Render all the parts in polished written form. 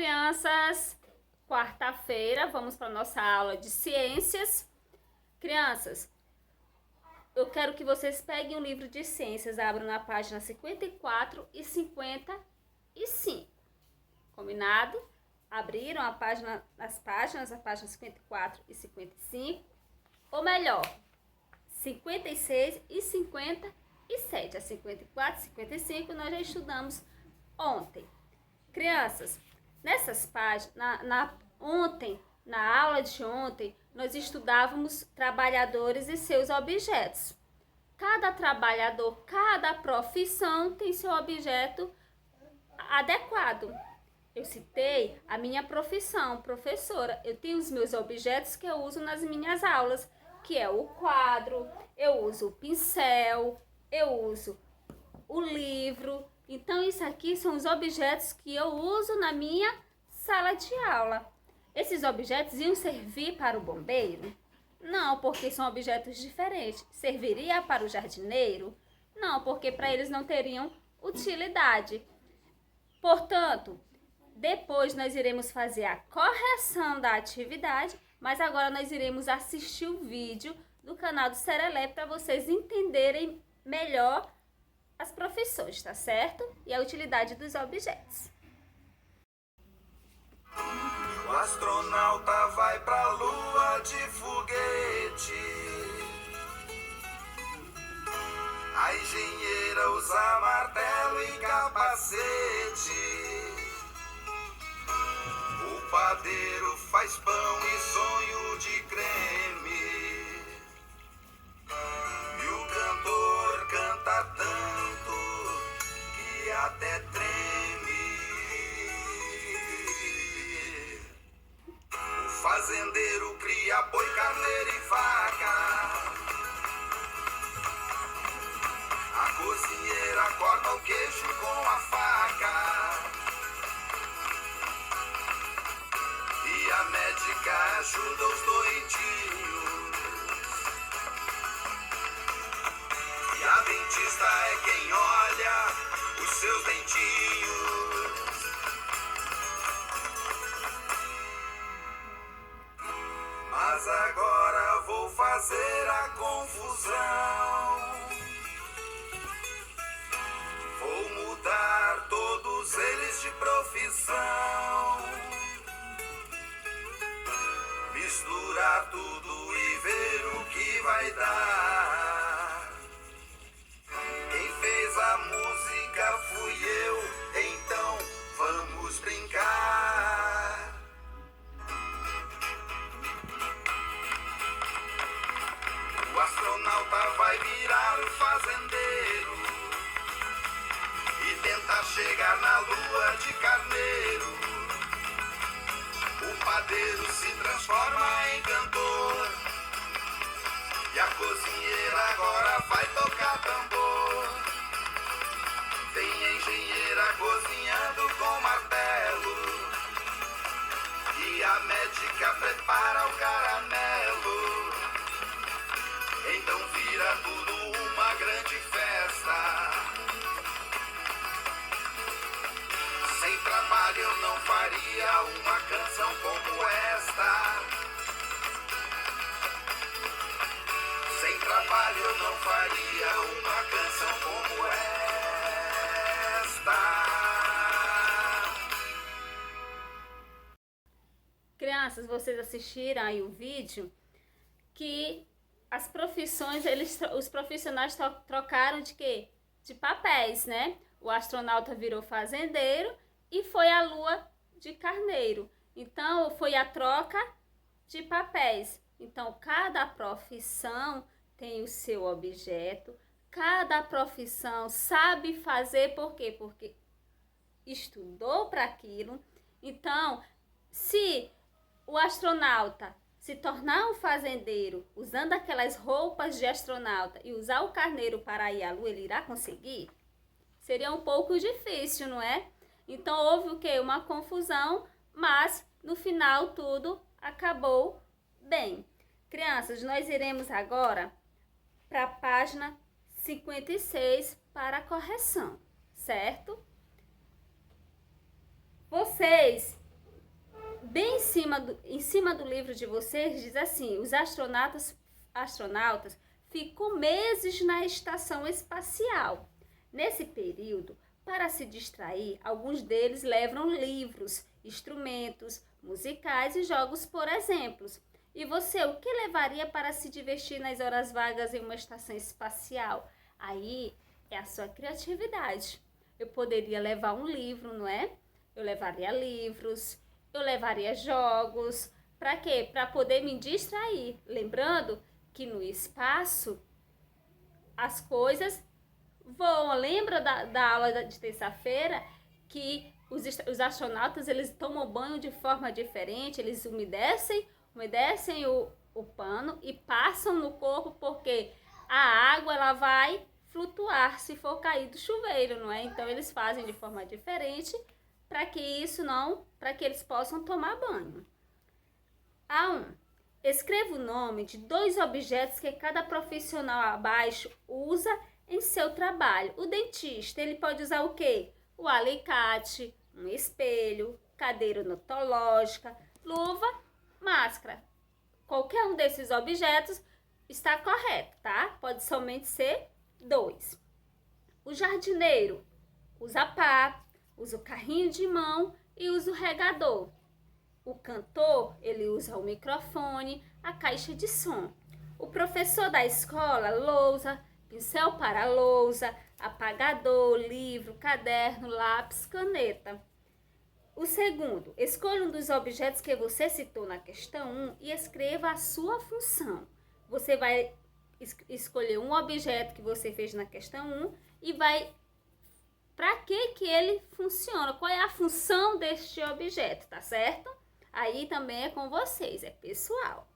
crianças! Quarta-feira, vamos para a nossa aula de ciências. Crianças, eu quero que vocês peguem o livro de ciências, abram na página 54 e 55. Combinado? Abriram a página, as páginas 54 e 55, ou melhor, 56 e 57. A 54 e 55 nós já estudamos ontem. Crianças, nessas páginas, ontem, na aula de ontem, nós estudávamos trabalhadores e seus objetos. Cada trabalhador, cada profissão tem seu objeto adequado. Eu citei a minha profissão, professora. Eu tenho os meus objetos que eu uso nas minhas aulas, que é o quadro, eu uso o pincel, eu uso o livro. Então, isso aqui são os objetos que eu uso na minha sala de aula. Esses objetos iam servir para o bombeiro? Não, porque são objetos diferentes. Serviria para o jardineiro? Não, porque para eles não teriam utilidade. Portanto, depois nós iremos fazer a correção da atividade, mas agora nós iremos assistir o vídeo do canal do Serelepe para vocês entenderem melhor as profissões, tá certo? E a utilidade dos objetos. O astronauta vai pra lua de foguete. A engenheira usa martelo e capacete. O padeiro faz pão e sonho de creme. E o cantor canta tanto que até treme. O fazendeiro cria boi, carneiro e vaca. A cozinheira corta o queijo com a faca. E a médica ajuda os doentinhos. E a dentista é quem olha os seus dentinhos. Mas agora vou fazer a confusão. Vou mudar todos eles de profissão. Misturar tudo e ver o que vai dar. Quem fez a música fui eu, então vamos brincar. O astronauta vai virar o fazendeiro e tentar chegar na lua de carneiro. O padeiro se transforma em cantor e a cozinheira agora vai tocar tambor. Tem engenheira cozinhando com martelo e a médica prepara o caramelo. Então vira tudo uma grande festa. Sem trabalho eu não faria uma canção como esta. Sem trabalho eu não faria uma canção como esta. Crianças, vocês assistiram aí o vídeo que as profissões, os profissionais trocaram de quê? De papéis, né? O astronauta virou fazendeiro e foi a lua de carneiro. Então, foi a troca de papéis. Então, cada profissão tem o seu objeto, cada profissão sabe fazer, por quê? Porque estudou para aquilo. Então, se o astronauta se tornar um fazendeiro usando aquelas roupas de astronauta e usar o carneiro para ir à lua, ele irá conseguir? Seria um pouco difícil, não é? Então, houve o quê? Uma confusão, mas no final tudo acabou bem. Crianças, nós iremos agora para a página 56 para a correção, certo? Vocês bem em cima do livro de vocês, diz assim: os astronautas ficam meses na estação espacial. Nesse período, para se distrair, alguns deles levam livros, instrumentos musicais e jogos, por exemplo. E você, o que levaria para se divertir nas horas vagas em uma estação espacial? Aí é a sua criatividade. Eu poderia levar um livro, não é? Eu levaria livros, eu levaria jogos. Para quê? Para poder me distrair. Lembrando que no espaço as coisas voam. Lembra da aula de terça-feira que os astronautas eles tomam banho de forma diferente, eles umedecem o pano e passam no corpo, porque a água ela vai flutuar se for cair do chuveiro, não é? Então eles fazem de forma diferente para que eles possam tomar banho. A1. Escreva o nome de 2 objetos que cada profissional abaixo usa em seu trabalho. O dentista, ele pode usar o quê? O alicate, um espelho, cadeira odontológica, luva, máscara. Qualquer um desses objetos está correto, tá? Pode somente ser 2. O jardineiro usa pá, usa o carrinho de mão e usa o regador. O cantor, ele usa o microfone, a caixa de som. O professor da escola, lousa, pincel para lousa, apagador, livro, caderno, lápis, caneta. O segundo, escolha um dos objetos que você citou na questão 1 e escreva a sua função. Você vai escolher um objeto que você fez na questão 1 e vai... Para que ele funciona? Qual é a função deste objeto, tá certo? Aí também é com vocês, é pessoal.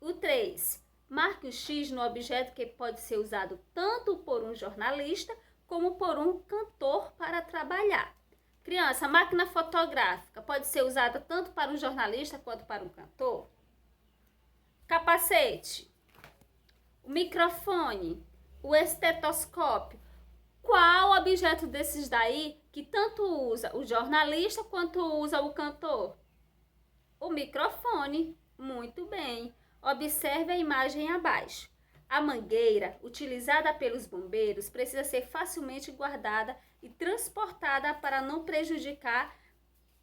O 3, marque o X no objeto que pode ser usado tanto por um jornalista como por um cantor para trabalhar. Criança, a máquina fotográfica pode ser usada tanto para um jornalista quanto para um cantor? Capacete, o microfone, o estetoscópio. Qual objeto desses daí que tanto usa o jornalista quanto usa o cantor? O microfone. Muito bem. Observe a imagem abaixo. A mangueira, utilizada pelos bombeiros, precisa ser facilmente guardada e transportada para não prejudicar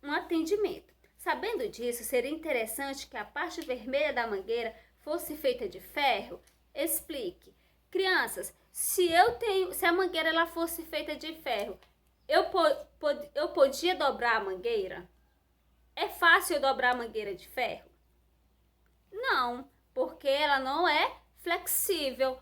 um atendimento. Sabendo disso, seria interessante que a parte vermelha da mangueira fosse feita de ferro? Explique. Crianças, se a mangueira ela fosse feita de ferro, eu podia dobrar a mangueira? É fácil dobrar a mangueira de ferro? Não, porque ela não é flexível.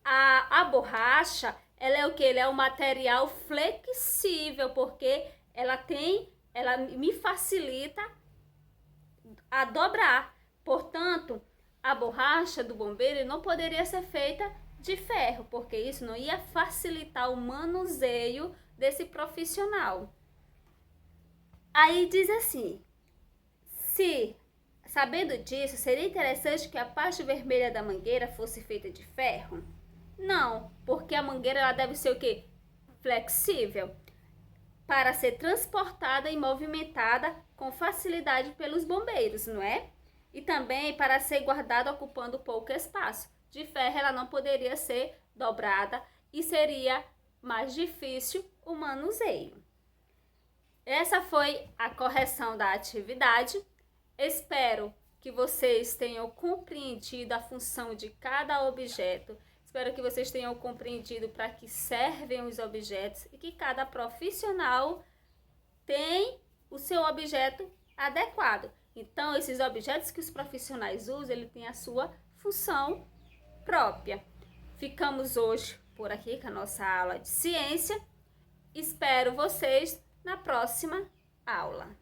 A borracha, ela é o que? Ela é um material flexível, porque ela me facilita a dobrar. Portanto, a borracha do bombeiro não poderia ser feita de ferro, porque isso não ia facilitar o manuseio desse profissional. Aí diz assim, sabendo disso, seria interessante que a parte vermelha da mangueira fosse feita de ferro? Não, porque a mangueira ela deve ser o quê? Flexível, para ser transportada e movimentada com facilidade pelos bombeiros, não é? E também para ser guardada ocupando pouco espaço. De ferro ela não poderia ser dobrada e seria mais difícil o manuseio. Essa foi a correção da atividade. Espero que vocês tenham compreendido a função de cada objeto. Espero que vocês tenham compreendido para que servem os objetos e que cada profissional tem o seu objeto adequado. Então, esses objetos que os profissionais usam, ele tem a sua função própria. Ficamos hoje por aqui com a nossa aula de ciência. Espero vocês na próxima aula.